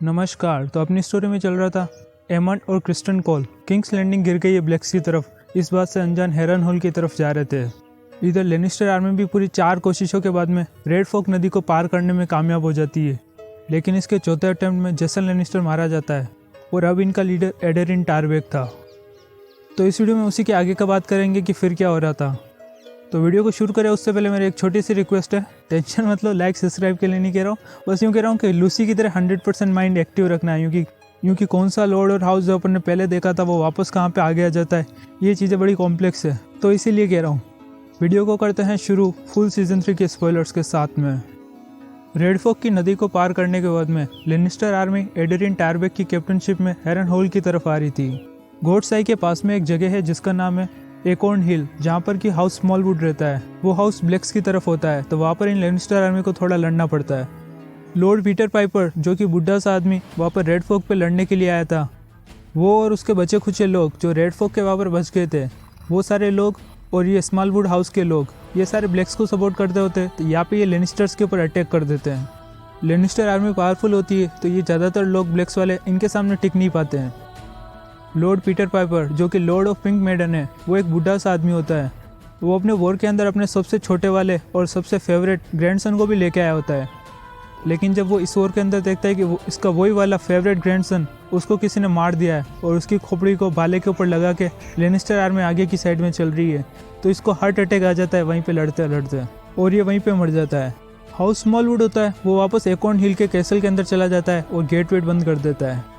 नमस्कार। तो अपनी स्टोरी में चल रहा था एमंड और क्रिस्टन कोल किंग्स लैंडिंग गिर गई है ब्लैक्स की तरफ, इस बात से अनजान हेरन होल की तरफ जा रहे थे। इधर लेनिस्टर आर्मी भी पूरी 4 कोशिशों के बाद में रेड फोक नदी को पार करने में कामयाब हो जाती है, लेकिन इसके चौथे अटेम्प्ट में जेसन लेनिस्टर मारा जाता है और अब इनका लीडर एडेरिन टारबेक था। तो इस वीडियो में उसी के आगे का बात करेंगे कि फिर क्या हो रहा था। तो वीडियो को शुरू करें उससे पहले मेरी एक छोटी सी रिक्वेस्ट है, टेंशन मतलब लाइक सब्सक्राइब के लिए नहीं कह रहा हूँ, बस यूँ कह रहा हूँ कि लूसी की तरह 100% माइंड एक्टिव रखना है, क्योंकि कौन सा लॉर्ड और हाउस जो अपन ने पहले देखा था वो वापस कहाँ पे आगे आ जाता है, ये चीज़ें बड़ी कॉम्प्लेक्स है, तो इसीलिए कह रहा हूँ। वीडियो को करते हैं शुरू फुल सीजन 3 के स्पॉयलर्स के साथ में। रेड फोक की नदी को पार करने के बाद में लेनिस्टर आर्मी एडेरिन टारबेक की कैप्टनशिप में हेरन होल की तरफ आ रही थी। गोड्साई के पास में एक जगह है जिसका नाम है एकॉर्न हिल, जहाँ पर कि हाउस स्मॉलवुड रहता है। वो हाउस ब्लैक्स की तरफ होता है, तो वहाँ पर इन लेनिस्टर आर्मी को थोड़ा लड़ना पड़ता है। लॉर्ड पीटर पाइपर जो कि बुढ़ा सा आदमी वहाँ पर रेड फोक पे लड़ने के लिए आया था, वो और उसके बचे खुचे लोग जो रेड फोक के वहाँ पर बच गए थे, वो सारे लोग और ये स्मॉलवुड हाउस के लोग, ये सारे ब्लैक्स को सपोर्ट करते होते, तो यहाँ पे ये लेनिस्टर्स के ऊपर अटैक कर देते हैं। लेनिस्टर आर्मी पावरफुल होती है, तो ये ज़्यादातर लोग ब्लैक्स वाले इनके सामने टिक नहीं पाते हैं। लॉर्ड पीटर पाइपर जो कि लॉर्ड ऑफ पिंक मेडन है, वो एक बूढ़ा सा आदमी होता है। वो अपने वॉर के अंदर अपने सबसे छोटे वाले और सबसे फेवरेट ग्रैंडसन को भी लेके आया होता है, लेकिन जब वो इस वॉर के अंदर देखता है कि इसका वही वाला फेवरेट ग्रैंडसन उसको किसी ने मार दिया है और उसकी खोपड़ी को भाले के ऊपर लगा के लेनिस्टर आर्मी आगे की साइड में चल रही है, तो इसको हार्ट अटैक आ जाता है वहीं पे लड़ते लड़ते, और ये वहीं पे मर जाता है। हाउस स्मॉलवुड होता है, वो वापस एकॉर्न हिल के कैसल के अंदर चला जाता है और गेट वेट बंद कर देता है।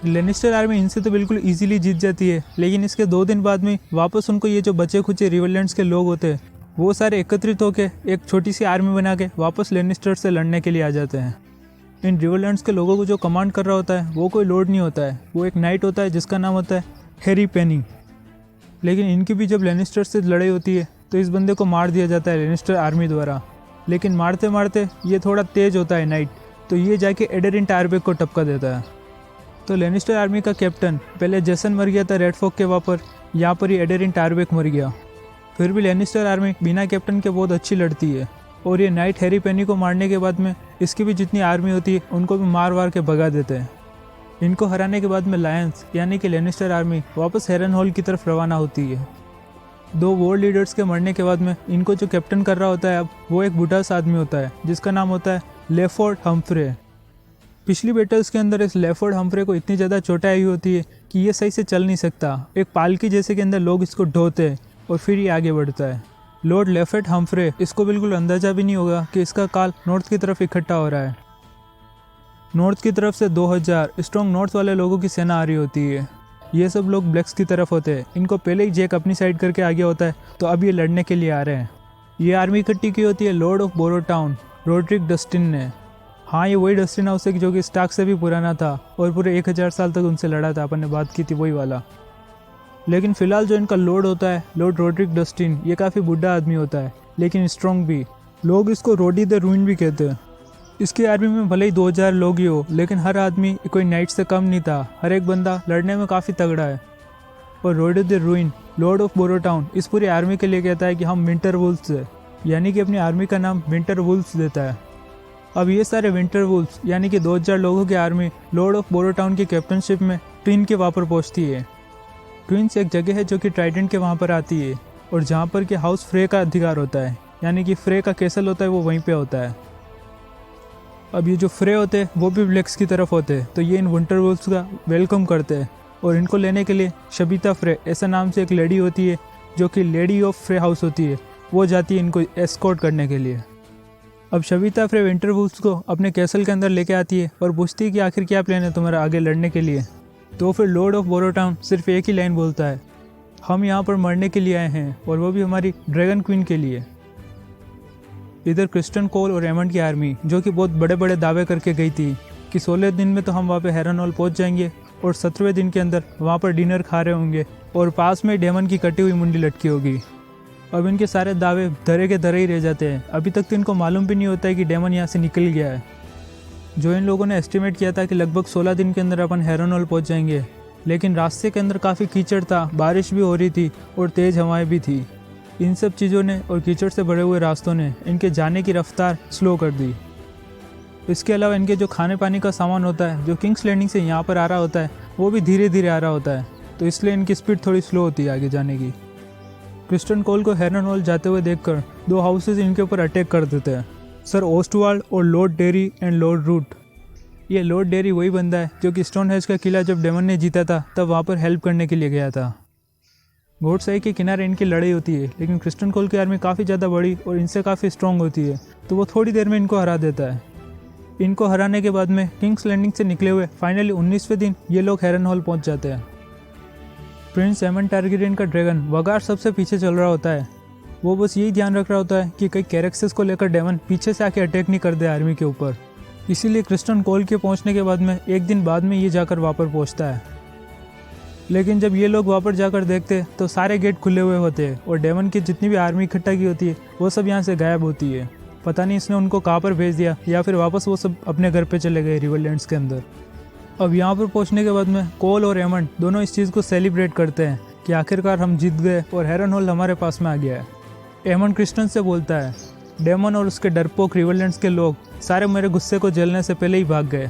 लेनिस्टर आर्मी इनसे तो बिल्कुल इजीली जीत जाती है, लेकिन इसके 2 दिन बाद में वापस उनको ये जो बचे खुचे रिवेलेंट्स के लोग होते हैं, वो सारे एकत्रित होकर एक छोटी सी आर्मी बना के वापस लेनिस्टर से लड़ने के लिए आ जाते हैं। इन रिवेलेंट्स के लोगों को जो कमांड कर रहा होता है वो कोई लॉर्ड नहीं होता है, वो एक नाइट होता है जिसका नाम होता है हैरी पेनी। लेकिन इनकी भी जब लेनिस्टर से लड़ाई होती है तो इस बंदे को मार दिया जाता है लेनिस्टर आर्मी द्वारा, लेकिन मारते मारते ये थोड़ा तेज होता है नाइट, तो ये जाके एडेरिन टारबेक को टपका देता है। तो लेनिस्टर आर्मी का कैप्टन पहले जेसन मर गया था रेड फोक के वहाँ पर, यहाँ पर ही एडेरिन टारबेक मर गया। फिर भी लेनिस्टर आर्मी बिना कैप्टन के बहुत अच्छी लड़ती है, और ये नाइट हैरी पेनी को मारने के बाद में इसकी भी जितनी आर्मी होती है उनको भी मार वार के भगा देते हैं। इनको हराने के बाद में लायंस यानी कि लेनिस्टर आर्मी वापस हेरन हॉल की तरफ रवाना होती है। 2 वॉर लीडर्स के मरने के बाद में इनको जो कैप्टन कर रहा होता है अब, वो एक बूढ़ा सा आदमी होता है जिसका नाम होता है लेफोर्ड हम्फ्रे। पिछली बैटल्स के अंदर इस लेफोर्ड हम्फ्रे को इतनी ज़्यादा चोटें आई होती है कि ये सही से चल नहीं सकता, एक पालकी जैसे के अंदर लोग इसको ढोते हैं और फिर ये आगे बढ़ता है। लॉर्ड लेफोर्ड हम्फ्रे इसको बिल्कुल अंदाज़ा भी नहीं होगा कि इसका काल नॉर्थ की तरफ इकट्ठा हो रहा है। नॉर्थ की तरफ से 2000 स्ट्रॉन्ग नॉर्थ वाले लोगों की सेना आ रही होती है। ये सब लोग ब्लैक्स की तरफ होते हैं, इनको पहले ही जैक अपनी साइड करके आ गया होता है, तो अब ये लड़ने के लिए आ रहे हैं। ये आर्मी इकट्ठी की होती है लॉर्ड ऑफ बोरोटाउन रोड्रिक डस्टिन ने। हाँ, ये वही डस्टिन हाउस है जो कि स्टार्क से भी पुराना था और पूरे 1000 साल तक उनसे लड़ा था, अपन ने बात की थी वही वाला। लेकिन फिलहाल जो इनका लॉर्ड होता है लॉर्ड रोड्रिक डस्टिन, ये काफ़ी बुढ़ा आदमी होता है लेकिन स्ट्रॉन्ग भी। लोग इसको रोडी द रूइन भी कहते हैं। इसकी आर्मी में भले ही 2000 लोग ही हो, लेकिन हर आदमी कोई नाइट से कम नहीं था, हर एक बंदा लड़ने में काफ़ी तगड़ा है। और रोडी द रूइन लॉर्ड ऑफ बोरोटाउन इस पूरी आर्मी के लिए कहता है कि हम विंटर वुल्फ्स है, यानी कि अपनी आर्मी का नाम विंटर वुल्फ्स देता है। अब ये सारे विंटर वुल्फ्स यानी कि 2000 लोगों की आर्मी लॉर्ड ऑफ बोरोटाउन की कैप्टनशिप में ट्विन के वहाँ पर पहुँचती है। ट्विन्स एक जगह है जो कि ट्राइडेंट के वहाँ पर आती है, और जहाँ पर कि हाउस फ्रे का अधिकार होता है, यानी कि फ्रे का कैसल होता है वो वहीं पे होता है। अब ये जो फ्रे होते हैं वो भी ब्लैक्स की तरफ होते हैं, तो ये इन विंटर वुल्फ्स का वेलकम करते हैं, और इनको लेने के लिए शबीता फ्रे ऐसा नाम से एक लेडी होती है जो कि लेडी ऑफ फ्रे हाउस होती है, वो जाती है इनको एस्कॉर्ट करने के लिए। अब शबीता फ्रे विंटर वुल्फ्स को अपने कैसल के अंदर लेके आती है और पूछती है कि आखिर क्या प्लान है तुम्हारा आगे लड़ने के लिए। तो फिर लॉर्ड ऑफ बोरोटाउन सिर्फ एक ही लाइन बोलता है, हम यहाँ पर मरने के लिए आए हैं, और वो भी हमारी ड्रैगन क्वीन के लिए। इधर क्रिस्टन कोल और एमंड की आर्मी जो कि बहुत बड़े बड़े दावे करके गई थी कि 16 दिन में तो हम वहाँ पे हेरन हॉल पहुँच जाएंगे, और 17वें दिन के अंदर वहाँ पर डिनर खा रहे होंगे, और पास में डेमन की कटी हुई मुंडी लटकी होगी। अब इनके सारे दावे धरे के धरे ही रह जाते हैं। अभी तक तो इनको मालूम भी नहीं होता है कि डेमन यहाँ से निकल गया है। जो इन लोगों ने एस्टिमेट किया था कि लगभग 16 दिन के अंदर अपन हेरन हॉल पहुँच जाएंगे, लेकिन रास्ते के अंदर काफ़ी कीचड़ था, बारिश भी हो रही थी और तेज़ हवाएं भी थी। इन सब चीज़ों ने और कीचड़ से भरे हुए रास्तों ने इनके जाने की रफ्तार स्लो कर दी। इसके अलावा इनके जो खाने पानी का सामान होता है जो किंग्स लैंडिंग से यहाँ पर आ रहा होता है वो भी धीरे धीरे आ रहा होता है, तो इसलिए इनकी स्पीड थोड़ी स्लो होती है आगे जाने की। क्रिस्टन कोल को हैरनहॉल जाते हुए देखकर 2 हाउसेज इनके ऊपर अटैक कर देते हैं, सर ओस्टवाल्ड और lord Darry and lord Roote. ये लॉर्ड डेरी वही बंदा है जो कि स्टोनहेंज का किला जब डेमन ने जीता था तब वहाँ पर हेल्प करने के लिए गया था। घोड़साई के किनारे इनकी लड़ाई होती है, लेकिन क्रिस्टन कोल की आर्मी काफ़ी ज़्यादा बड़ी और इनसे काफ़ी स्ट्रॉन्ग होती है, तो वो थोड़ी देर में इनको हरा देता है। इनको हराने के बाद में किंग्स लैंडिंग से निकले हुए फाइनली 19वें दिन ये लोग हैरनहॉल पहुंच जाते हैं। प्रिंस एमन टारगेरियन का ड्रैगन वगार सबसे पीछे चल रहा होता है। वो बस यही ध्यान रख रहा होता है कि कई कैरेक्टर्स को लेकर डेमन पीछे से आके अटैक नहीं कर दे आर्मी के ऊपर। इसीलिए क्रिस्टन कोल के पहुंचने के बाद में एक दिन बाद में ये जाकर वापस पहुंचता है। लेकिन जब ये लोग वापस जाकर देखते तो सारे गेट खुले हुए होते हैं और डेमन की जितनी भी आर्मी इकट्ठा की होती है वो सब यहाँ से गायब होती है। पता नहीं इसने उनको कहाँ पर भेज दिया या फिर वापस वो सब अपने घर पे चले गए रिवरलैंड्स के अंदर। अब यहाँ पर पहुँचने के बाद में कोल और एमन दोनों इस चीज़ को सेलिब्रेट करते हैं कि आखिरकार हम जीत गए और हैरनहॉल हमारे पास में आ गया है। एमन क्रिस्टन से बोलता है, डेमन और उसके डरपोक रिवरलैंड्स के लोग सारे मेरे गुस्से को जलने से पहले ही भाग गए।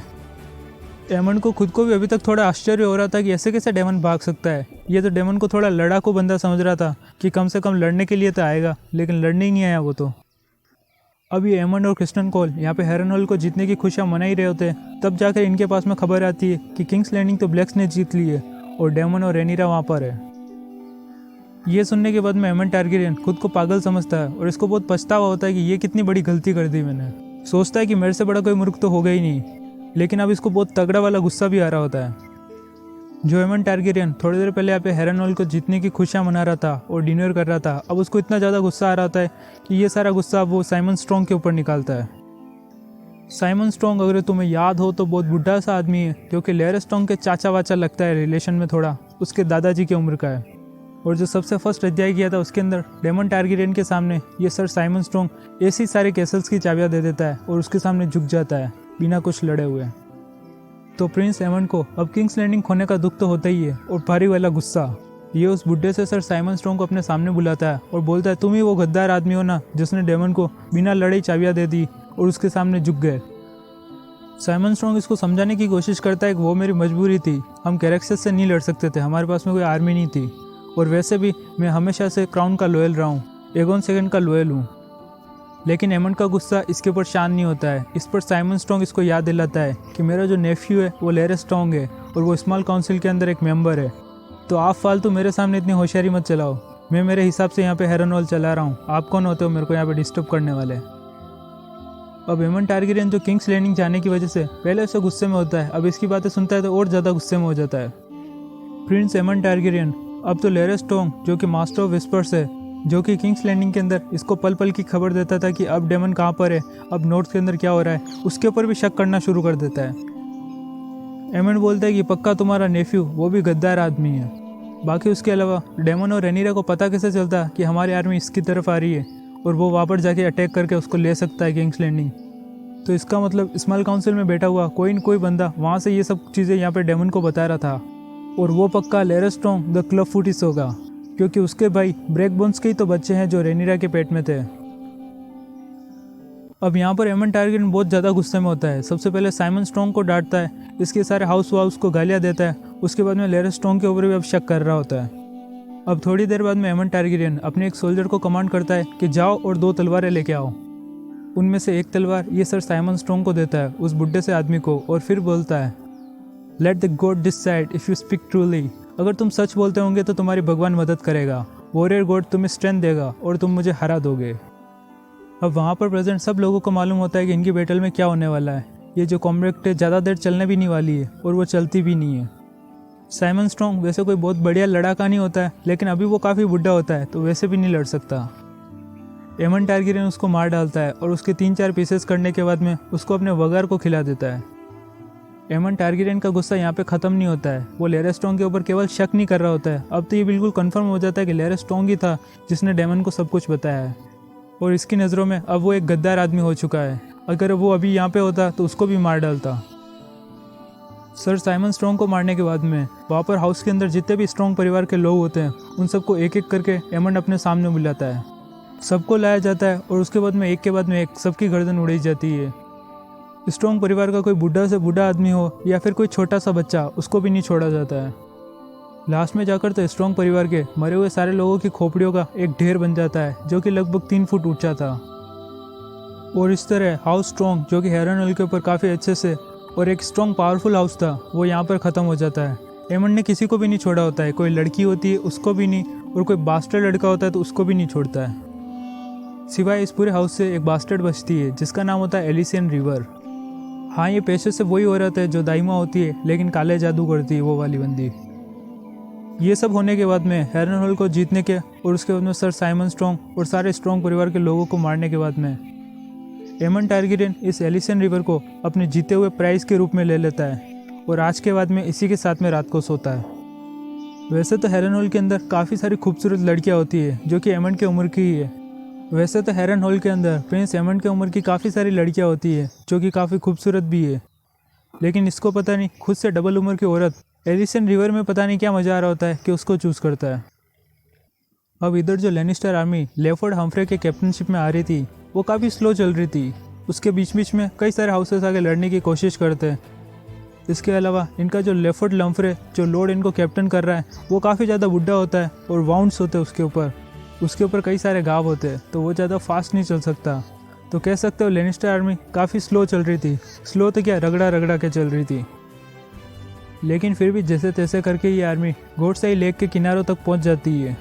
डेमन को खुद को भी अभी तक थोड़ा आश्चर्य हो रहा था कि ऐसे कैसे डेमन भाग सकता है। ये तो डेमन को थोड़ा लड़ाकू बंदा समझ रहा था कि कम से कम लड़ने के लिए तो आएगा, लेकिन लड़ने ही नहीं आया वो तो। अब ये एमन और क्रिस्टन कोल यहाँ पे हैरनहॉल को जीतने की खुशियाँ मना ही रहे होते हैं, तब जाकर इनके पास में खबर आती है कि किंग्स लैंडिंग तो ब्लैक्स ने जीत ली है और डेमन और रेनिरा वहाँ पर है। ये सुनने के बाद में एमन टारगेरियन खुद को पागल समझता है और इसको बहुत पछतावा होता है कि ये कितनी बड़ी गलती कर दी मैंने। सोचता है कि मेरे से बड़ा कोई मूर्ख तो होगा ही नहीं, लेकिन अब इसको बहुत तगड़ा वाला गुस्सा भी आ रहा होता है। जो एमन टारगेरियन थोड़ी देर पहले यहाँ पे हैरनहॉल को जीतने की खुशियाँ मना रहा था और डिनर कर रहा था, अब उसको इतना ज़्यादा गुस्सा आ रहा होता है कि ये सारा गुस्सा वो साइमन स्ट्रॉन्ग के ऊपर निकालता है। साइमन स्ट्रॉन्ग अगर तुम्हें याद हो तो बहुत बुढ़ा सा आदमी है जो कि लैरस स्ट्रॉन्ग के चाचा वाचा लगता है, रिलेशन में थोड़ा उसके दादाजी की उम्र का है। और जो सबसे फर्स्ट अध्याय किया था उसके अंदर डेमन टारगेरियन के सामने ये सर साइमन स्ट्रॉन्ग ऐसी सारे कैसल्स की चाबियाँ दे देता है और उसके सामने झुक जाता है बिना कुछ लड़े हुए। तो प्रिंस एमन को अब किंग्स लैंडिंग खोने का दुख तो होता ही है और भारी वाला गुस्सा। ये उस बुढ़े से सर साइमन स्ट्रॉन्ग को अपने सामने बुलाता है और बोलता है, तुम ही वो गद्दार आदमी हो ना जिसने डेमन को बिना लड़ाई चाबियाँ दे दी और उसके सामने झुक गए। साइमन स्ट्रॉन्ग इसको समझाने की कोशिश करता है कि वो मेरी मजबूरी थी, हम कैरेक्टर्स से नहीं लड़ सकते थे, हमारे पास में कोई आर्मी नहीं थी, और वैसे भी मैं हमेशा से क्राउन का लॉयल रहा हूँ, एगोन सेकंड का लॉयल हूँ। लेकिन एमन का गुस्सा इसके ऊपर शांत नहीं होता है। इस पर साइमन स्ट्रॉन्ग इसको याद दिलाता है कि मेरा जो नेफ्यू है वो लैरस स्ट्रॉन्ग है और वो स्मॉल काउंसिल के अंदर एक मेंबर है, तो आप फालतू मेरे सामने इतनी होशियारी मत चलाओ, मैं मेरे हिसाब से यहाँ पे हैरनहॉल चला रहा हूँ, आप कौन होते हो मेरे को यहाँ पे डिस्टर्ब करने वाले। अब एमन टारगेरियन जो किंग्स लैंडिंग जाने की वजह से पहले उससे गुस्से में होता है, अब इसकी बातें सुनता है तो और ज़्यादा गुस्से में हो जाता है। प्रिंस एमन टारगेरियन अब तो लैरस स्ट्रॉन्ग जो कि मास्टर ऑफ विस्पर्स है, जो कि किंग्स लैंडिंग के अंदर इसको पल पल की खबर देता था कि अब डेमन कहाँ पर है, अब नॉर्थ के अंदर क्या हो रहा है, उसके ऊपर भी शक करना शुरू कर देता है। एमन बोलता है कि पक्का तुम्हारा नेफ्यू वो भी गद्दार आदमी है। बाकी उसके अलावा डेमन और रेनिरा को पता कैसे चलता कि हमारी आर्मी इसकी तरफ आ रही है और वो वापस जाके अटैक करके उसको ले सकता है किंग्स लैंडिंग। तो इसका मतलब स्मॉल काउंसिल में बैठा हुआ कोई न कोई बंदा वहाँ से ये सब चीज़ें यहाँ पे डेमन को बता रहा था, और वो पक्का लैरस स्ट्रॉन्ग द क्लब फुटिस होगा, क्योंकि उसके भाई ब्रेकबोन्स के ही तो बच्चे हैं जो रेनिरा के पेट में थे। अब यहाँ पर एमन टारगेरियन बहुत ज़्यादा गुस्से में होता है। सबसे पहले साइमन स्ट्रॉन्ग को डांटता है, इसके सारे हाउस को गालियाँ देता है, उसके बाद में लैरस स्ट्रॉन्ग के ऊपर भी अब शक कर रहा होता है। अब थोड़ी देर बाद में एमन टारगेरियन अपने एक सोल्जर को कमांड करता है कि जाओ और 2 तलवारें लेके आओ। उनमें से एक तलवार ये सर साइमन स्ट्रॉन्ग को देता है, उस बुढ़े से आदमी को, और फिर बोलता है, let the God decide if you speak truly, अगर तुम सच बोलते होंगे तो तुम्हारी भगवान मदद करेगा, वॉरियर गॉड तुम्हें स्ट्रेंथ देगा और तुम मुझे हरा दोगे। अब वहाँ पर प्रेजेंट सब लोगों को मालूम होता है कि इनकी बैटल में क्या होने वाला है। ये जो कॉम्बैट है ज़्यादा देर चलने भी नहीं वाली है और वो चलती भी नहीं है। साइमन स्ट्रॉन्ग वैसे कोई बहुत बढ़िया लड़ाका नहीं होता है, लेकिन अभी वो काफ़ी बुढ़ा होता है तो वैसे भी नहीं लड़ सकता। एमन टारगेरियन उसको मार डालता है और उसके 3-4 पीसेस करने के बाद में उसको अपने वगार को खिला देता है। एमन टारगेरियन का गुस्सा यहाँ पे ख़त्म नहीं होता है, वो लैरस स्ट्रॉन्ग के ऊपर केवल शक नहीं कर रहा होता है, अब तो ये बिल्कुल कंफर्म हो जाता है कि लैरस स्ट्रॉन्ग ही था जिसने डेमन को सब कुछ बताया है, और इसकी नज़रों में अब वो एक गद्दार आदमी हो चुका है। अगर वो अभी यहाँ पे होता तो उसको भी मार डालता। सर साइमन स्ट्रॉन्ग को मारने के बाद में वहाँ पर हाउस के अंदर जितने भी स्ट्रॉन्ग परिवार के लोग होते हैं उन सबको एक एक करके एमन अपने सामने बुलाता है। सबको लाया जाता है और उसके बाद में एक के बाद में एक सबकी गर्दन उड़ाई जाती है। स्ट्रॉन्ग परिवार का कोई बूढ़ा से बूढ़ा आदमी हो या फिर कोई छोटा सा बच्चा, उसको भी नहीं छोड़ा जाता है। लास्ट में जाकर तो स्ट्रॉन्ग परिवार के मरे हुए सारे लोगों की खोपड़ियों का एक ढेर बन जाता है जो कि लगभग 3 फुट ऊंचा था। और इस तरह हाउस स्ट्रॉन्ग, जो कि हैरनहोल के ऊपर काफ़ी अच्छे से और एक स्ट्रॉन्ग पावरफुल हाउस था, वो यहाँ पर ख़त्म हो जाता है। एमंड ने किसी को भी नहीं छोड़ा होता है, कोई लड़की होती है उसको भी नहीं, और कोई बास्टर्ड लड़का होता है तो उसको भी नहीं छोड़ता है। सिवाय इस पूरे हाउस से एक बास्टर्ड बचती है जिसका नाम होता है एलिसियन रिवर। हाँ, ये पेशे से वही औरत है जो दाइमा होती है लेकिन काले जादू करती है, वो वाली बंदी। ये सब होने के बाद में हैरनहोल को जीतने के और उसके बाद में सर साइमन स्ट्रॉन्ग और सारे स्ट्रॉन्ग परिवार के लोगों को मारने के बाद में एमन टारगेरियन इस एलिसियन रिवर को अपने जीते हुए प्राइज के रूप में ले लेता है और आज के बाद में इसी के साथ में रात को सोता है। वैसे तो हैरनहोल के अंदर काफ़ी सारी खूबसूरत लड़कियां होती है जो कि एमन के उम्र की ही है। वैसे तो हैरनहोल के अंदर प्रिंस एमन के उम्र की काफ़ी सारी लड़कियां होती है जो कि काफ़ी खूबसूरत भी है, लेकिन इसको पता नहीं खुद से डबल उम्र की औरत एलिसियन रिवर में पता नहीं क्या मज़ा आ रहा होता है कि उसको चूज़ करता है। अब इधर जो लेनिस्टर आर्मी लेफोर्ड हम्फ्रे के कैप्टनशिप में आ रही थी वो काफ़ी स्लो चल रही थी। उसके बीच बीच में कई सारे हाउसेस आगे लड़ने की कोशिश करते हैं। इसके अलावा इनका जो लेफोर्ड हम्फ्रे जो लॉर्ड इनको कैप्टन कर रहा है वो काफ़ी ज़्यादा बुढ़ा होता है और वाउंड्स होते हैं उसके ऊपर कई सारे घाव होते हैं, तो वो ज़्यादा फास्ट नहीं चल सकता। तो कह सकते हो लेनिस्टर आर्मी काफ़ी स्लो चल रही थी। स्लो तो क्या, रगड़ा रगड़ा के चल रही थी। लेकिन फिर भी जैसे तैसे करके ये आर्मी गोडसाई लेक के किनारों तक पहुंच जाती है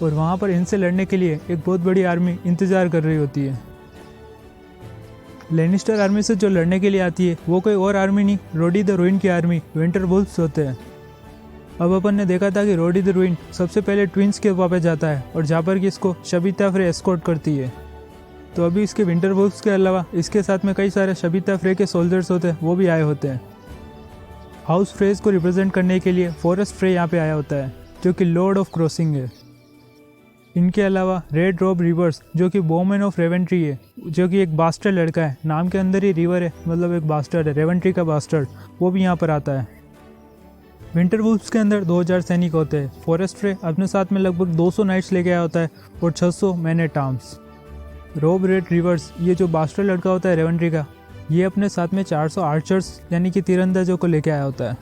और वहाँ पर इनसे लड़ने के लिए एक बहुत बड़ी आर्मी इंतज़ार कर रही होती है। लेनिस्टर आर्मी से जो लड़ने के लिए आती है वो कोई और आर्मी नहीं, रोडी द रूइन की आर्मी विंटरवुल्फ्स होते हैं। अब अपन ने देखा था कि रोडी द रूइन सबसे पहले ट्विंस के वहाँ पे जाता है और जहाँ पर कि इसको शबीता फ्रे एस्कॉर्ट करती है। तो अभी इसके विंटरवुल्फ्स के अलावा इसके साथ में कई सारे शबीता फ्रे के सोल्जर्स होते हैं, वो भी आए होते हैं। हाउस फ्रेज को रिप्रेजेंट करने के लिए फॉरेस्ट फ्रे यहाँ पे आया होता है जो कि लॉर्ड ऑफ क्रॉसिंग है। इनके अलावा रेड रॉब रिवर्स जो कि बोमैन ऑफ रेवेंट्री है, जो कि एक बास्टर्ड लड़का है, नाम के अंदर ही रिवर है, मतलब एक बास्टर्ड है, रेवेंट्री का बास्टर्ड, वो भी यहाँ पर आता है। विंटरवुल्फ्स के अंदर 2000 सैनिक होते हैं। फॉरेस्ट फ्रे अपने साथ में लगभग 200 नाइट्स लेके आया होता है और 600 man at arms. Rob Red Rivers, ये जो बास्टर्ड लड़का होता है रेवेंट्री का, ये अपने साथ में 400 आर्चर्स यानी कि तीरंदाजों को लेके आया होता है।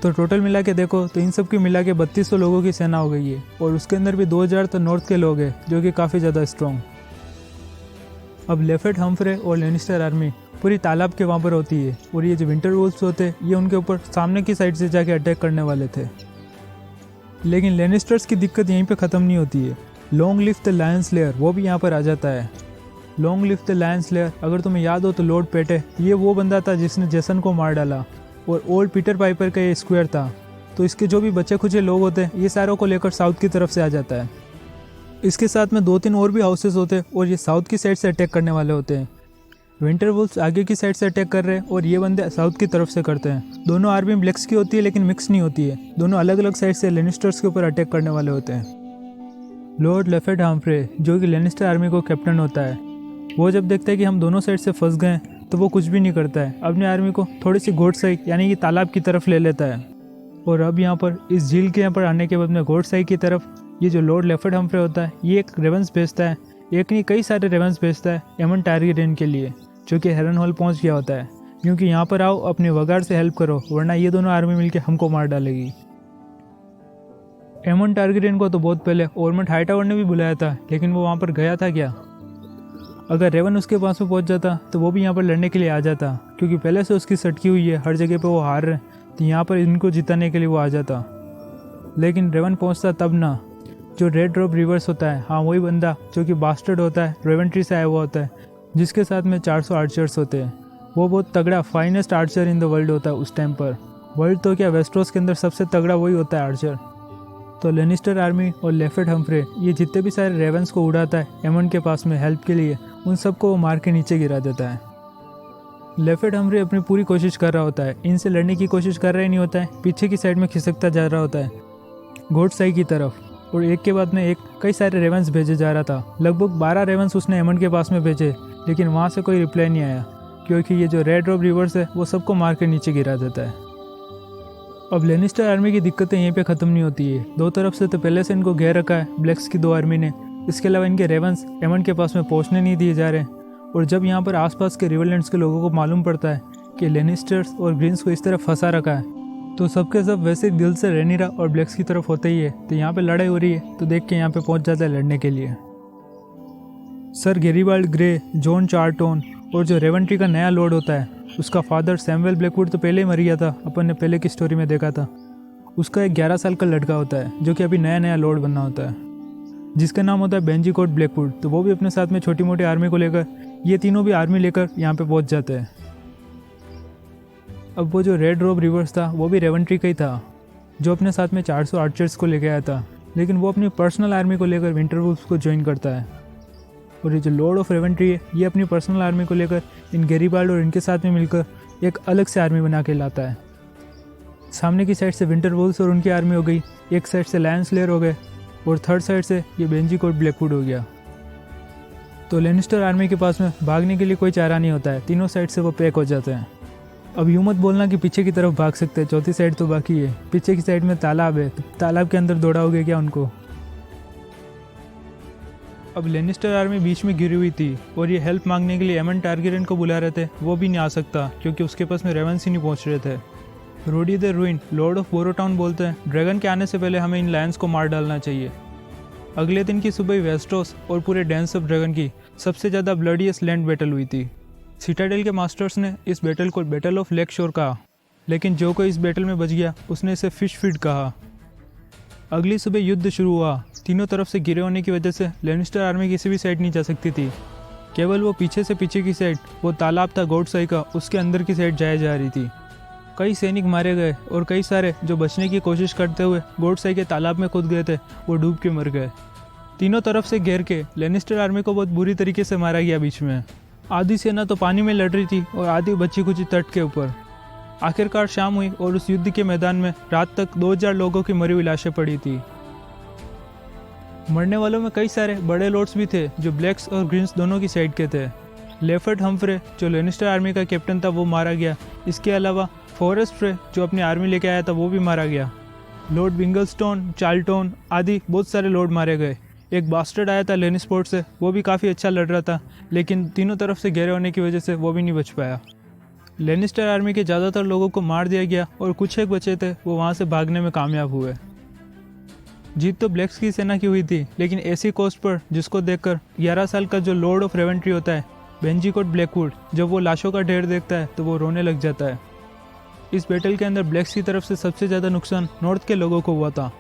तो टोटल मिला के देखो तो इन सब की मिला के 3200 लोगों की सेना हो गई है और उसके अंदर भी 2000 तो नॉर्थ के लोग हैं जो कि काफ़ी ज़्यादा स्ट्रॉन्ग। अब लेफेट हम्फ्रे और लेनिस्टर आर्मी पूरी तालाब के वहाँ पर होती है और ये जो विंटरवुल्फ्स होते हैं ये उनके ऊपर सामने की साइड से जाके अटैक करने वाले थे। लेकिन लेनिस्टर्स की दिक्कत यहीं पे ख़त्म नहीं होती है। Long live the lion slayer वो भी यहाँ पर आ जाता है। Long live the lion slayer, अगर तुम्हें याद हो तो लॉर्ड पेटे, ये वो बंदा था जिसने जेसन को मार डाला और ओल्ड पीटर पाइपर का ये स्क्वायर था। तो इसके जो भी बच्चे खुचे लोग होते हैं ये सारों को लेकर साउथ की तरफ से आ जाता है। इसके साथ में 2-3 और भी हाउसेस होते हैं और ये साउथ की साइड से अटैक करने वाले होते हैं। विंटरवुल्फ्स आगे की साइड से अटैक कर रहे हैं और ये बंदे साउथ की तरफ से करते हैं। दोनों आर्मी ब्लैक्स की होती है लेकिन मिक्स नहीं होती है, दोनों अलग अलग साइड से लेनिस्टर्स के ऊपर अटैक करने वाले होते हैं। लॉर्ड लेफेट हम्फ्रे जो कि लेनिस्टर आर्मी को कैप्टन होता है, वो जब देखता है कि हम दोनों साइड से फंस गए तो वो कुछ भी नहीं करता है, अपनी आर्मी को थोड़ी सी गोडसाई यानी कि तालाब की तरफ ले लेता है। और अब यहाँ पर इस झील के यहाँ पर आने के बाद में गोडसाई की तरफ ये जो लॉर्ड लेफेट हम्फ्रे होता है ये एक रेवेंस भेजता है, एक नहीं कई सारे रेवेंस भेजता है एमन टारगेरियन के लिए, जो कि हैरनहोल पहुँच गया होता है, क्योंकि यहाँ पर आओ अपने वगार से हेल्प करो वरना ये दोनों आर्मी मिलकर हमको मार डालेगी। एमन टारगेरियन को तो बहुत पहले ऑर्मंड हाईटावर ने भी बुलाया था, लेकिन वो वहाँ पर गया था क्या? अगर रेवन उसके पास में पहुंच जाता तो वो भी यहाँ पर लड़ने के लिए आ जाता, क्योंकि पहले से उसकी सटकी हुई है, हर जगह पे वो हार रहे, तो यहाँ पर इनको जिताने के लिए वो आ जाता। लेकिन रेवन पहुंचता तब ना, जो रेड रॉब रिवर्स होता है, हाँ वही बंदा जो कि बास्टर्ड होता है, रेवेंट्री से आया हुआ होता है, जिसके साथ में 400 आर्चर्स होते हैं। वो बहुत तगड़ा finest Archer in the world होता है उस टाइम पर। वर्ल्ड तो क्या, वेस्टरोस के अंदर सबसे तगड़ा वही होता है आर्चर। तो लेनिस्टर आर्मी और लेफेट हम्फ्रे ये जितने भी सारे रेवेंस को उड़ाता है एमन के पास में हेल्प के लिए, उन सबको वो मार के नीचे गिरा देता है। लेफेट हम्फ्रे अपनी पूरी कोशिश कर रहा होता है, इनसे लड़ने की कोशिश कर रहा ही नहीं होता है, पीछे की साइड में खिसकता जा रहा होता है गोडसाई की तरफ, और एक के बाद में एक कई सारे रेवेंस भेजे जा रहा था। लगभग 12 रेवेंस उसने एमन के पास में भेजे, लेकिन वहाँ से कोई रिप्लाई नहीं आया, क्योंकि ये जो रेड रॉब रिवर्स है वो सबको मार के नीचे गिरा देता है। अब लेनिस्टर आर्मी की दिक्कतें यहीं पे ख़त्म नहीं होती है। दो तरफ से तो पहले से इनको घेर रखा है ब्लैक्स की 2 आर्मी ने, इसके अलावा इनके रेवेंस एमन के पास में पहुंचने नहीं दिए जा रहे, और जब यहाँ पर आसपास के रिवरलैंड्स के लोगों को मालूम पड़ता है कि लेनिस्टर्स और ग्रीन्स को इस तरह फंसा रखा है, तो सबके सब वैसे दिल से रेनिरा और ब्लैक्स की तरफ होते ही है। तो यहाँ पे लड़ाई हो रही है, तो देख के यहाँ पे पहुँच जाता है लड़ने के लिए। सर गैरीबाल्ड ग्रे, जॉन चार्टोन और जो रेवेंट्री का नया लॉर्ड होता है, उसका फादर सैमुअल ब्लैकवुड तो पहले ही मर गया था, अपन ने पहले की स्टोरी में देखा था। उसका एक 11 साल का लड़का होता है जो कि अभी नया नया लॉर्ड बनना होता है, जिसका नाम होता है बेंजीकोट ब्लैकवुड। तो वो भी अपने साथ में छोटी मोटी आर्मी को लेकर, ये तीनों भी आर्मी लेकर यहाँ पे पहुँच जाते हैं। अब वो जो रेड रोब रिवर्स था वो भी रेवेंट्री का ही था, जो अपने साथ में 400 आर्चर्स को लेके आया था, लेकिन वो अपनी पर्सनल आर्मी को लेकर विंटरवुल्फ्स को ज्वाइन करता है। और ये जो लॉर्ड ऑफ रेवेंट्री है, ये अपनी पर्सनल आर्मी को लेकर इन गैरीबाल्ड और इनके साथ में मिलकर एक अलग से आर्मी बना के लाता है। सामने की साइड से विंटरवुल्फ्स और उनकी आर्मी हो गई, एक साइड से लायन स्लेयर हो गए, और थर्ड साइड से ये बेंजीकोट ब्लैकवुड हो गया। तो लेनिस्टर आर्मी के पास में भागने के लिए कोई चारा नहीं होता है, तीनों साइड से वो पैक हो जाते हैं। अब यूँ मत बोलना कि पीछे की तरफ भाग सकते हैं, चौथी साइड तो बाकी है। पीछे की साइड में तालाब है, तो तालाब के अंदर दौड़ाओगे क्या उनको? अब लेनिस्टर आर्मी बीच में गिरी हुई थी और ये हेल्प मांगने के लिए एमन टारगेरियन को बुला रहे थे, वो भी नहीं आ सकता क्योंकि उसके पास में रेवेंस ही नहीं पहुंच रहे थे। रोडी द रूइन, लॉर्ड ऑफ बोरोटाउन बोलते हैं, ड्रैगन के आने से पहले हमें इन लायंस को मार डालना चाहिए। अगले दिन की सुबह वेस्टोस और पूरे डांस ऑफ ड्रैगन की सबसे ज़्यादा ब्लडीएस्ट लैंड बैटल हुई थी। सिटाडेल के मास्टर्स ने इस बैटल को बैटल ऑफ लेक शोर कहा, लेकिन जो कोई इस बैटल में बच गया उसने इसे फिश फीड कहा। अगली सुबह युद्ध शुरू हुआ। तीनों तरफ से घिरे होने की वजह से लेनिस्टर आर्मी किसी भी साइड नहीं जा सकती थी, केवल वो पीछे से पीछे की साइड, वो तालाब था गोडसाई का, उसके अंदर की साइड जाया जा रही थी। कई सैनिक मारे गए और कई सारे जो बचने की कोशिश करते हुए गोडसाई के तालाब में कूद गए थे, वो डूब के मर गए। तीनों तरफ से घेर के लेनिस्टर आर्मी को बहुत बुरी तरीके से मारा गया। बीच में आधी सेना तो पानी में लड़ रही थी और आधी बची खुची तट के ऊपर। आखिरकार शाम हुई और उस युद्ध के मैदान में रात तक 2000 लोगों की मरी हुई लाशें पड़ी थी। मरने वालों में कई सारे बड़े लॉर्ड्स भी थे जो ब्लैक्स और ग्रीन्स दोनों की साइड के थे। लेफर्ट हम्फ्रे जो लेनिस्टर आर्मी का कैप्टन था वो मारा गया। इसके अलावा फॉरेस्ट फ्रे जो अपनी आर्मी लेके आया था वो भी मारा गया। लॉर्ड विंगलस्टोन, चार्ल्टन आदि बहुत सारे लॉर्ड मारे गए। एक बास्टर्ड आया था लेनिस्पोर्ट से, वो भी काफ़ी अच्छा लड़ रहा था, लेकिन तीनों तरफ से घेरे होने की वजह से वो भी नहीं बच पाया। लेनिस्टर आर्मी के ज़्यादातर लोगों को मार दिया गया और कुछ एक बचे थे वो वहाँ से भागने में कामयाब हुए। जीत तो ब्लैक्स की सेना की हुई थी, लेकिन ऐसी कोस्ट पर जिसको देखकर 11 साल का जो लॉर्ड ऑफ रेवेंट्री होता है बेंजीकोट ब्लैकवुड, जब वो लाशों का ढेर देखता है तो वो रोने लग जाता है। इस बैटल के अंदर ब्लैक्स की तरफ से सबसे ज़्यादा नुकसान नॉर्थ के लोगों को हुआ था।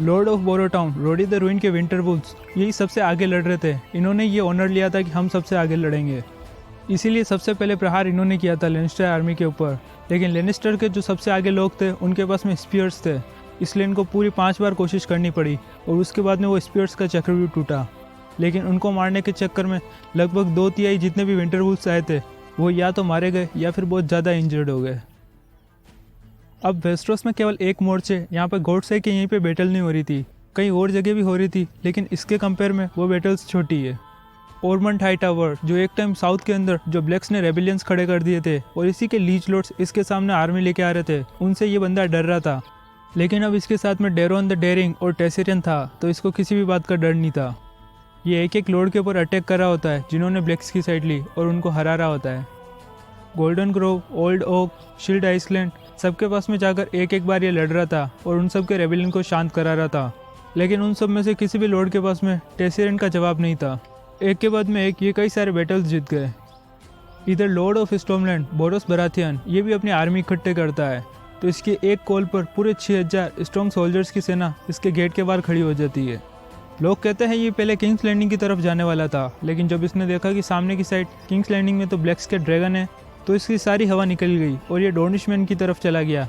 लॉर्ड ऑफ बोरोटाउन, रोडी द रूइन के विंटरवुल्फ्स, यही सबसे आगे लड़ रहे थे। इन्होंने ये ऑनर लिया था कि हम सबसे आगे लड़ेंगे, इसीलिए सबसे पहले प्रहार इन्होंने किया था लेनिस्टर आर्मी के ऊपर। लेकिन लेनिस्टर के जो सबसे आगे लोग थे उनके पास में स्पीयर्स थे, इसलिए इनको पूरी 5 बार कोशिश करनी पड़ी और उसके बाद में वो स्पीयर्स का चक्र भी टूटा। लेकिन उनको मारने के चक्कर में लगभग 2/3 जितने भी विंटरवुल्फ्स आए थे वो या तो मारे गए या फिर बहुत ज़्यादा इंजर्ड हो गए। अब वेस्टरोस में केवल एक मोर्चे, यहाँ पर गोडसे के यहीं पे बैटल नहीं हो रही थी, कहीं और जगह भी हो रही थी, लेकिन इसके कंपेयर में वो बैटल्स छोटी है। ओरमंड हाईटावर जो एक टाइम साउथ के अंदर जो ब्लैक्स ने रेबिलियंस खड़े कर दिए थे और इसी के लीच लॉर्ड्स इसके सामने आर्मी लेके आ रहे थे, उनसे ये बंदा डर रहा था। लेकिन अब इसके साथ में डेरोन द डेयरिंग और टेसेरियन था, तो इसको किसी भी बात का डर नहीं था। ये एक एक लॉर्ड के ऊपर अटैक कर रहा होता है जिन्होंने ब्लैक्स की साइड ली और उनको हरा रहा होता है। Golden Grove, Old Oak, Shield Island, सबके पास में जाकर एक एक बार ये लड़ रहा था और उन सब के रेबिलियन को शांत करा रहा था। लेकिन उन सब में से किसी भी लॉर्ड के पास में टेसेरियन का जवाब नहीं था। एक के बाद में एक ये कई सारे बैटल्स जीत गए। इधर लॉर्ड ऑफ स्टॉर्मलैंड बोरोस बराथियन ये भी अपनी आर्मी इकट्ठे करता है, तो इसके एक कॉल पर पूरे 6000 स्ट्रॉन्ग सोल्जर्स की सेना इसके गेट के बाहर खड़ी हो जाती है। लोग कहते हैं ये पहले किंग्स लैंडिंग की तरफ जाने वाला था, लेकिन जब इसने देखा कि सामने की साइड किंग्स लैंडिंग में तो ब्लैक्स के ड्रैगन है, तो इसकी सारी हवा निकल गई और ये डॉर्निशमैन की तरफ चला गया।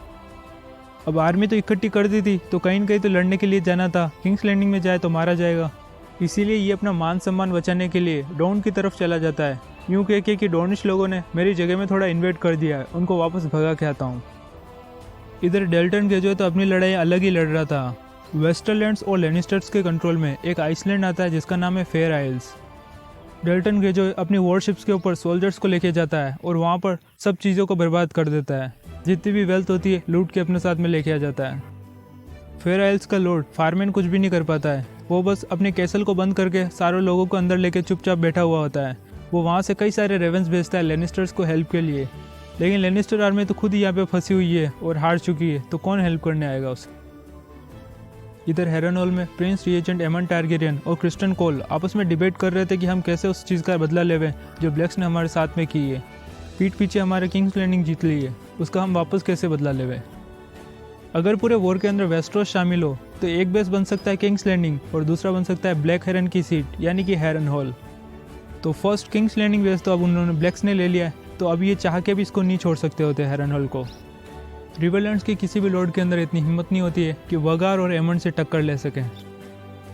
अब आर्मी तो इकट्ठी कर दी थी, तो कहीं न कहीं तो लड़ने के लिए जाना था। किंग्स लैंडिंग में जाए तो मारा जाएगा, इसीलिए ये अपना मान सम्मान बचाने के लिए डॉन की तरफ चला जाता है, यूँ कह के कि डॉर्निश लोगों ने मेरी जगह में थोड़ा इन्वेट कर दिया है, उनको वापस भगा के आता हूँ। इधर डेल्टन के जो है तो अपनी लड़ाई अलग ही लड़ रहा था। वेस्टरलैंड्स और लेनिस्टर्स के कंट्रोल में एक आइसलैंड आता है जिसका नाम है फेयर आइल्स। डेल्टन के जो अपनी वॉरशिप्स के ऊपर सोल्जर्स को लेके जाता है और वहाँ पर सब चीज़ों को बर्बाद कर देता है, जितनी भी वेल्थ होती है लूट के अपने साथ में लेके आ जाता है। फेयर आइल्स का लॉर्ड फारमैन कुछ भी नहीं कर पाता है, वो बस अपने कैसल को बंद करके सारे लोगों को अंदर लेके चुपचाप बैठा हुआ होता है वो वहाँ से कई सारे रेवेंस भेजता है लेनिस्टर्स को हेल्प के लिए, लेकिन लेनिस्टर आर्मी तो खुद ही यहाँ पे फंसी हुई है और हार चुकी है, तो कौन हेल्प करने आएगा उसे। इधर हैरनहोल में प्रिंस रीजेंट एमंड टारगेरियन और क्रिस्टन कोल आपस में डिबेट कर रहे थे कि हम कैसे उस चीज़ का बदला लेवें जो ब्लैक्स ने हमारे साथ में की है। पीठ पीछे हमारे किंग्स लैंडिंग जीत ली है, उसका हम वापस कैसे बदला लेवें। अगर पूरे वॉर के अंदर वेस्टरोस शामिल हो तो एक बेस बन सकता है किंग्स लैंडिंग और दूसरा बन सकता है ब्लैक हेरन की सीट यानी कि हैरनहोल। तो फर्स्ट किंग्स लैंडिंग बेस तो अब उन्होंने ब्लैक्स ने ले लिया है, तो अब ये चाह के भी इसको नहीं छोड़ सकते होते हैरनहोल को। रिवरलैंड्स के किसी भी लॉर्ड के अंदर इतनी हिम्मत नहीं होती है कि वगार और एमंड से टक्कर ले सकें,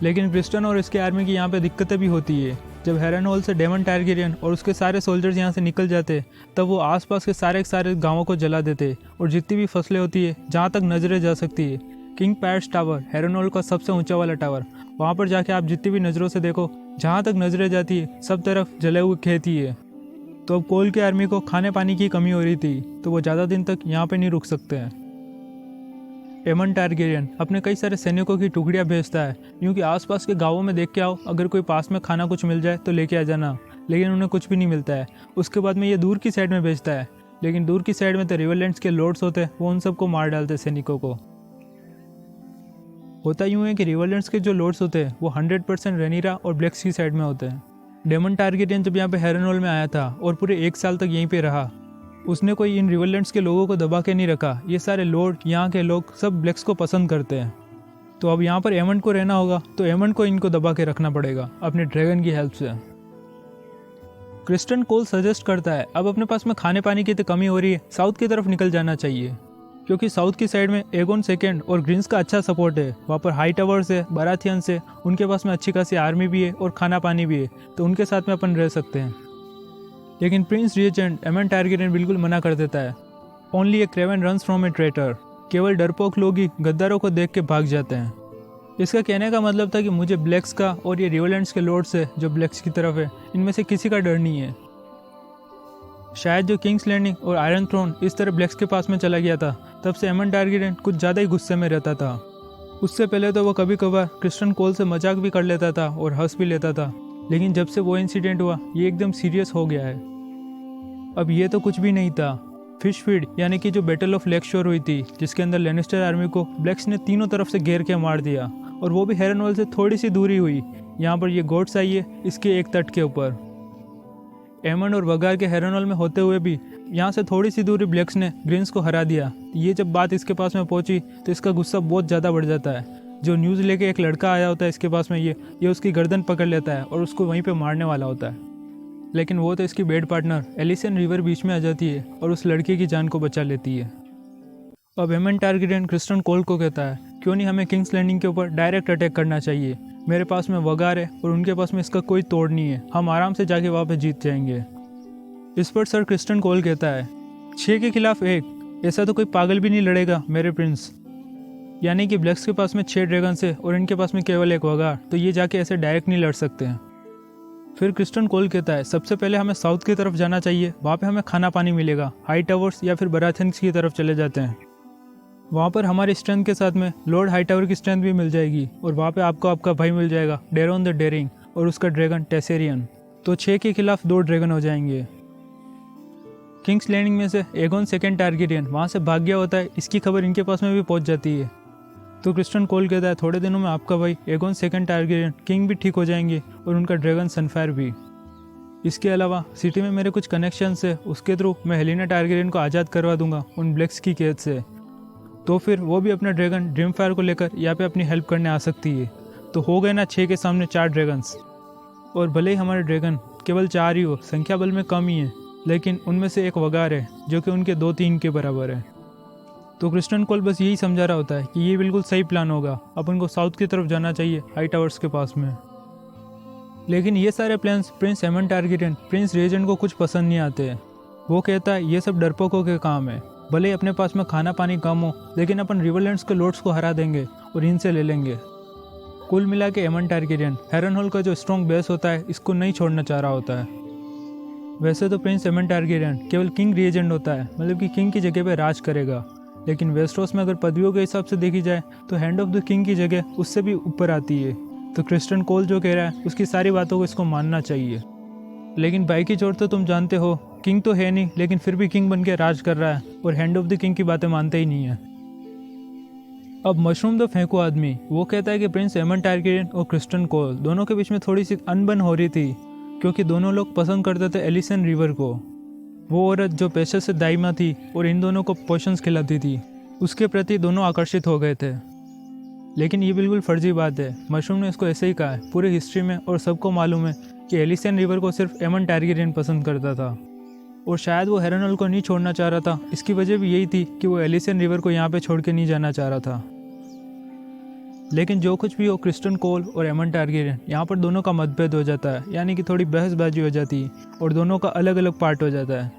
लेकिन क्रिस्टन और इसके आर्मी की यहाँ पे दिक्कतें भी होती है। जब हैरनहोल से डेमन टारगेरियन और उसके सारे सोल्जर्स यहाँ से निकल जाते तब वो आसपास के सारे गांवों को जला देते और जितनी भी फसलें होती है जहाँ तक नजरें जा सकती है, किंग पैट्स टावर हैरनहोल का सबसे ऊंचा वाला टावर, वहाँ पर जाके आप जितनी भी नज़रों से देखो जहाँ तक नजरें जाती है सब तरफ जले हुए खेत ही है। तो अब कोल की आर्मी को खाने पानी की कमी हो रही थी, तो वो ज़्यादा दिन तक यहाँ पे नहीं रुक सकते हैं। एमंड टारगेरियन अपने कई सारे सैनिकों की टुकड़ियाँ भेजता है, क्योंकि आसपास के गांवों में देख के आओ, अगर कोई पास में खाना कुछ मिल जाए तो लेके आ जाना, लेकिन उन्हें कुछ भी नहीं मिलता है। उसके बाद में ये दूर की साइड में भेजता है, लेकिन दूर की साइड में तो रिवरलैंड्स के लॉर्ड्स होते हैं, वो उन सबको मार डालते सैनिकों को। होता यूँ है कि रिवरलैंड्स के जो लॉर्ड्स होते हैं वो 100% रेनिरा और ब्लैक्स की साइड में होते हैं। डेमन टारगेरियन जब यहाँ पे हैरनहोल में आया था और पूरे 1 साल तक यहीं पे रहा, उसने कोई इन रिवरलैंड्स के लोगों को दबा के नहीं रखा। ये सारे लॉर्ड यहाँ के लोग सब ब्लैक्स को पसंद करते हैं। तो अब यहाँ पर एमंड को रहना होगा, तो एमंड को इनको दबा के रखना पड़ेगा अपने ड्रैगन की हेल्प से। क्रिस्टन कोल सजेस्ट करता है अब अपने पास में खाने पानी की तो कमी हो रही है, साउथ की तरफ निकल जाना चाहिए, क्योंकि साउथ की साइड में एगोन सेकेंड और ग्रीन्स का अच्छा सपोर्ट है। वहाँ पर हाई टावर्स है, बराथियंस है, उनके पास में अच्छी खासी आर्मी भी है और खाना पानी भी है, तो उनके साथ में अपन रह सकते हैं। लेकिन प्रिंस रीजेंट एमंड टारगेरियन बिल्कुल मना कर देता है। Only A Kraven runs from A traitor, केवल डरपोक लोग ही गद्दारों को देख के भाग जाते हैं। इसका कहने का मतलब था कि मुझे ब्लैक्स का और ये रिवरलैंड्स के लॉर्ड से जो ब्लैक्स की तरफ है, इनमें से किसी का डर नहीं है। शायद जो किंग्स लैंडिंग और आयरन थ्रोन इस तरह ब्लैक्स के पास में चला गया था, तब से एमंड टारगेरियन कुछ ज़्यादा ही गुस्से में रहता था। उससे पहले तो वो कभी कभार क्रिस्टन कोल से मजाक भी कर लेता था और हंस भी लेता था, लेकिन जब से वो इंसिडेंट हुआ ये एकदम सीरियस हो गया है। अब ये तो कुछ भी नहीं था। फिश फीड यानी कि जो बैटल ऑफ लेक शोर हुई थी, जिसके अंदर लेनिस्टर आर्मी को ब्लैक्स ने तीनों तरफ से घेर के मार दिया, और वो भी हैरनहोल से थोड़ी सी दूरी हुई। यहाँ पर ये गोट्स आई है इसके एक तट के ऊपर। एमंड और वगार के हैरनहोल में होते हुए भी यहाँ से थोड़ी सी दूरी ब्लैक्स ने ग्रीन्स को हरा दिया। ये जब बात इसके पास में पहुंची तो इसका गुस्सा बहुत ज़्यादा बढ़ जाता है। जो न्यूज़ लेके एक लड़का आया होता है इसके पास में, ये उसकी गर्दन पकड़ लेता है और उसको वहीं पे मारने वाला होता है, लेकिन वो तो इसकी बेड पार्टनर एलिसियन रिवर बीच में आ जाती है और उस लड़के की जान को बचा लेती है। अब एमंड टारगेरियन क्रिस्टन कोल को कहता है क्यों नहीं हमें किंग्स लैंडिंग के ऊपर डायरेक्ट अटैक करना चाहिए। मेरे पास में वगार है और उनके पास में इसका कोई तोड़ नहीं है, हम आराम से जाके वहाँ पे जीत जाएंगे। इस पर सर क्रिस्टन कोल कहता है 6 के खिलाफ 1, ऐसा तो कोई पागल भी नहीं लड़ेगा मेरे प्रिंस। यानी कि ब्लैक्स के पास में 6 ड्रैगन्स है और इनके पास में केवल 1 वगार, तो ये जाके ऐसे डायरेक्ट नहीं लड़ सकते हैं। फिर क्रिस्टन कोल कहता है सबसे पहले हमें साउथ की तरफ जाना चाहिए, वहाँ पे हमें खाना पानी मिलेगा। हाई टावर्स या फिर बराथियंस की तरफ चले जाते हैं, वहाँ पर हमारी स्ट्रेंथ के साथ में लॉर्ड हाई टावर की स्ट्रेंथ भी मिल जाएगी, और वहाँ पे आपको आपका भाई मिल जाएगा डेरोन द डेरिंग और उसका ड्रैगन टेसेरियन। तो 6 के खिलाफ 2 ड्रैगन हो जाएंगे। किंग्स लैंडिंग में से एगोन सेकेंड टारगेरियन वहाँ से भाग गया होता है, इसकी खबर इनके पास में भी पहुँच जाती है। तो क्रिस्टन कोल कहता है थोड़े दिनों में आपका भाई एगोन सेकेंड टारगेरियन किंग भी ठीक हो जाएंगे और उनका ड्रैगन सनफायर भी। इसके अलावा सिटी में मेरे कुछ कनेक्शंस है, उसके थ्रू मैं हेलिना टारगेरियन को आज़ाद करवा दूंगा उन ब्लैक्स की कैद से। तो फिर वो भी अपना ड्रैगन ड्रीमफायर को लेकर यहाँ पे अपनी हेल्प करने आ सकती है। तो हो गए ना 6 के सामने 4 ड्रैगन्स। और भले ही हमारे ड्रैगन केवल 4 ही हो, संख्या बल में कम ही है, लेकिन उनमें से एक वगार है जो कि उनके 2-3 के बराबर है। तो क्रिस्टन कोल बस यही समझा रहा होता है कि ये बिल्कुल सही प्लान होगा, अपन को साउथ की तरफ जाना चाहिए हाई टावर्स के पास में। लेकिन ये सारे plans prince Aemond Targaryen prince regent को कुछ पसंद नहीं आते हैं। वो कहता है ये सब डरपोकों के काम है, भले ही अपने पास में खाना पानी कम हो, लेकिन अपन रिवरलैंड्स के लॉर्ड्स को हरा देंगे और इनसे ले लेंगे। कुल मिला के एमंड टारगेरियन हैरनहोल का जो स्ट्रॉन्ग बेस होता है इसको नहीं छोड़ना चाह रहा होता है। वैसे तो प्रिंस एमंड टारगेरियन केवल किंग रीजेंट होता है, मतलब कि किंग की जगह पे राज करेगा, लेकिन वेस्टरोस में अगर पदवियों के हिसाब से देखी जाए तो हैंड ऑफ द किंग की जगह उससे भी ऊपर आती है। तो क्रिस्टन कोल जो कह रहा है उसकी सारी बातों को इसको मानना चाहिए। लेकिन भाई की चोट तो तुम जानते हो, किंग तो है नहीं लेकिन फिर भी किंग बन के राज कर रहा है और हैंड ऑफ द किंग की बातें मानते ही नहीं है। अब मशरूम द फेंकू आदमी वो कहता है कि प्रिंस एमन टारगेरियन और क्रिस्टन कोल दोनों के बीच में थोड़ी सी अनबन हो रही थी, क्योंकि दोनों लोग पसंद करते थे एलिसन रिवर को, वो औरत जो पेशे से दाइमा थी और इन दोनों को पोशंस खिलाती थी। उसके प्रति दोनों आकर्षित हो गए थे। लेकिन ये बिल्कुल फर्जी बात है, मशरूम ने इसको ऐसे ही कहा है। पूरी हिस्ट्री में और सबको मालूम है कि एलिसन रिवर को सिर्फ एमन टारगेरियन पसंद करता था और शायद वो हैरनहॉल को नहीं छोड़ना चाह रहा था। इसकी वजह भी यही थी कि वो एलिसन रिवर को यहाँ पे छोड़ के नहीं जाना चाह रहा था। लेकिन जो कुछ भी हो, क्रिस्टन कोल और एमन टारगेरियन यहाँ पर दोनों का मतभेद हो जाता है, यानी कि थोड़ी बहसबाजी हो जाती है और दोनों का अलग अलग पार्ट हो जाता है।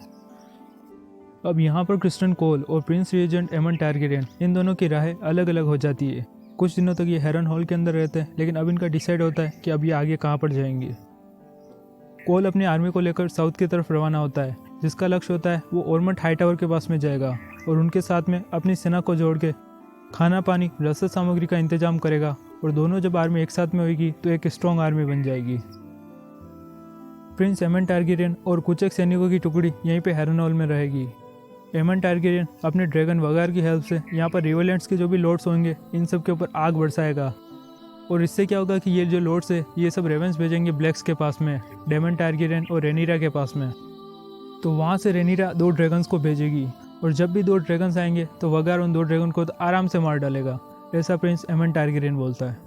अब यहाँ पर क्रिस्टन कोल और प्रिंस रीजेंट एमन टारगेरियन इन दोनों की राहें अलग अलग हो जाती है। कुछ दिनों तक ये हैरनहॉल के अंदर रहते हैं, लेकिन अब इनका डिसाइड होता है कि अब ये आगे कहाँ पर जाएंगे। कोल अपनी आर्मी को लेकर साउथ की तरफ रवाना होता है, जिसका लक्ष्य होता है वो ओरमट हाई टावर के पास में जाएगा और उनके साथ में अपनी सेना को जोड़ के खाना पानी रसद सामग्री का इंतजाम करेगा और दोनों जब आर्मी एक साथ में होगी तो एक स्ट्रॉन्ग आर्मी बन जाएगी। प्रिंस एमन टारगेरियन और कुछ एक सैनिकों की टुकड़ी यहीं पे हैरनहॉल में रहेगी। एमन टारगेरियन अपने ड्रैगन वगार की हेल्प से यहाँ पर रिवरलैंड्स के जो भी लॉर्ड्स होंगे इन सब के ऊपर आग बरसाएगा और इससे क्या होगा कि ये जो लॉर्ड्स है ये सब रेवेंस भेजेंगे ब्लैक्स के पास में, डेमन टारगेरियन और रेनीरा के पास में। तो वहाँ से रेनीरा 2 ड्रैगन्स को भेजेगी और जब भी 2 ड्रैगन्स आएंगे तो वगार उन 2 ड्रैगन को तो आराम से मार डालेगा, ऐसा प्रिंस एमन टारगेरियन बोलता है।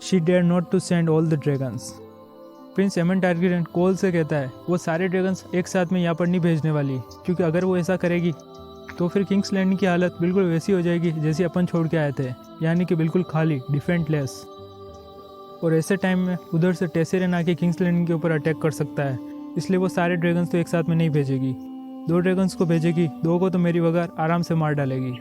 She dare not to send all the dragons. Prince Aemon Targaryen Cole से कहता है वो सारे ड्रैगन्स एक साथ में यहाँ पर नहीं भेजने वाली, क्योंकि अगर वो ऐसा करेगी तो फिर किंग्स लैंडिंग की हालत बिल्कुल वैसी हो जाएगी जैसी अपन छोड़ के आए थे, यानी कि बिल्कुल खाली, डिफेंसलेस। और ऐसे टाइम में उधर से टेसेरियन आके किंग्स लैंडिंग के ऊपर अटैक कर सकता है, इसलिए वो सारे ड्रैगन्स तो एक साथ में नहीं भेजेगी। 2 ड्रैगन्स को भेजेगी, 2 को तो मेरी वगार आराम से मार डालेगी।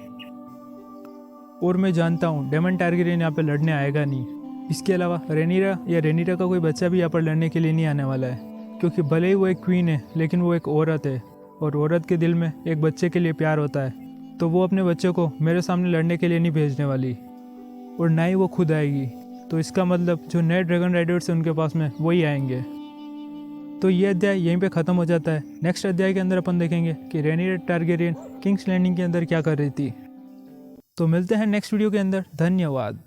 और मैं जानता हूँ डेमन टारगेरियन यहाँ पे लड़ने आएगा नहीं। इसके अलावा रेनीरा का कोई बच्चा भी यहाँ पर लड़ने के लिए नहीं आने वाला है, क्योंकि भले ही वो एक क्वीन है लेकिन वो एक औरत है और औरत के दिल में एक बच्चे के लिए प्यार होता है, तो वो अपने बच्चे को मेरे सामने लड़ने के लिए नहीं भेजने वाली और ना ही वो खुद आएगी। तो इसका मतलब जो नए ड्रैगन राइडर्स हैं उनके पास में वही आएंगे। तो ये अध्याय यहीं पे ख़त्म हो जाता है। नेक्स्ट अध्याय के अंदर अपन देखेंगे कि रेनीरा टारगेरियन किंग्स लैंडिंग के अंदर क्या कर रही थी। तो मिलते हैं नेक्स्ट वीडियो के अंदर। धन्यवाद।